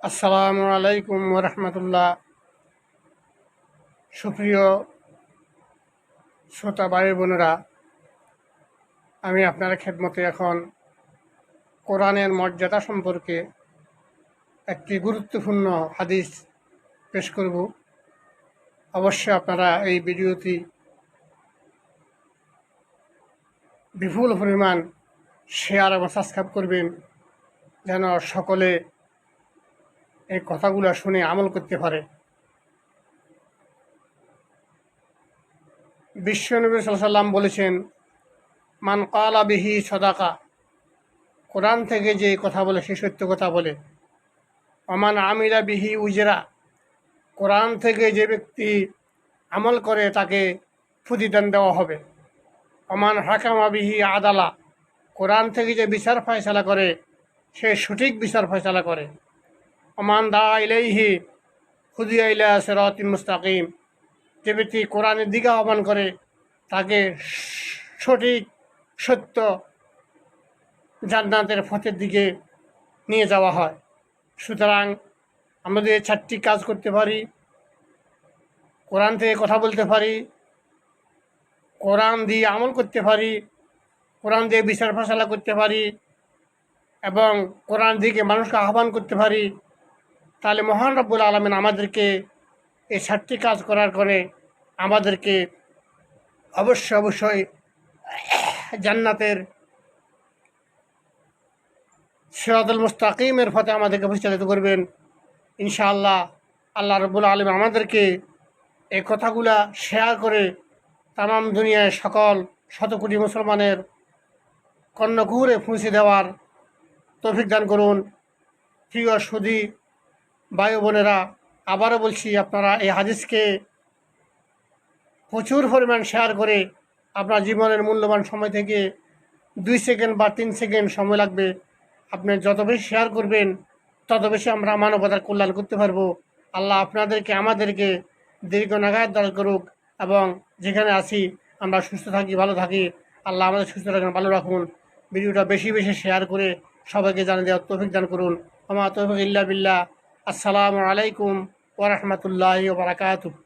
আসসালামু আলাইকুম রহমতুল্লাহ। সুপ্রিয় শ্রোতা ভাই বোনেরা, আমি আপনার খেদমতে এখন কোরআনের মর্যাদা সম্পর্কে একটি গুরুত্বপূর্ণ হাদিস পেশ করব। অবশ্যই আপনারা এই ভিডিওটি বিপুল পরিমাণ শেয়ার এবং সাবস্ক্রাইব করবেন, যেন সকলে এই কথাগুলো শুনে আমল করতে পারে। বিশ্বনবী সাল্লাল্লাহু আলাইহি ওয়াসাল্লাম বলেছেন, মান ক্বালা বিহি সাদাকা, কোরআন থেকে যে কথা বলে সে সত্য কথা বলে। ওমান আমিলা বিহি উজরা, কোরআন থেকে যে ব্যক্তি আমল করে তাকে প্রতিদান দেওয়া হবে। ওমান হাকামা বিহি আদালা, কোরআন থেকে যে বিচার ফয়সালা করে সে সঠিক বিচার ফয়সালা করে। ওমান দা ইলাইহি হুদিয়া ইলা সিরাতিল মুস্তাকিম, যে ব্যক্তি কোরআনের দিকে আহ্বান করে তাকে সঠিক সত্য জান্নাতের পথের দিকে নিয়ে যাওয়া হয়। সুতরাং আমাদের 4টি কাজ করতে পারি: কোরআন থেকে কথা বলতে পারি, কোরআন দিয়ে আমল করতে পারি, কোরআন দিয়ে বিচার ফয়সালা করতে পারি এবং কোরআন দিকে মানুষকে আহ্বান করতে পারি। তাহলে মহান রব্বুল আলামিন আমাদেরকে এই 4টি কাজ করার করে আমাদেরকে অবশ্যই জান্নাতের সিরাতুল মুস্তাকিমের পথে আমাদেরকে পরিচালিত করবেন ইনশাআল্লাহ। আল্লাহ রব্বুল আলামিন আমাদেরকে এই কথাগুলা শেয়ার করে তামাম দুনিয়ায় সকল শতকোটি মুসলমানের কর্ণকুহরে পৌঁছে দেওয়ার তৌফিক দান করুন। প্রিয় সুধী ভাই বোনেরা, আবারও বলছি, আপনারা এই হাদিসকে প্রচুর পরিমাণ শেয়ার করে আপনার জীবনের মূল্যবান সময় থেকে 2 সেকেন্ড বা 3 সেকেন্ড সময় লাগবে, আপনি যত বেশি শেয়ার করবেন তত বেশি আমরা মানবতার কল্যাণ করতে পারবো। আল্লাহ আপনাদেরকে আমাদেরকে দীর্ঘ নাগায়ত দান করুক এবং যেখানে আছি আমরা সুস্থ থাকি, ভালো থাকি। আল্লাহ আমাদের সুস্থ রাখুন, ভালো রাখুন। ভিডিওটা বেশি বেশি শেয়ার করে সবাইকে জানিয়ে দেওয়ার তৌফিক দান করুন। আমা তৌফিক ইল্লা বিল্লাহ। আসসালামু আলাইকুম ওয়া রাহমাতুল্লাহি ওয়া বারাকাতুহু।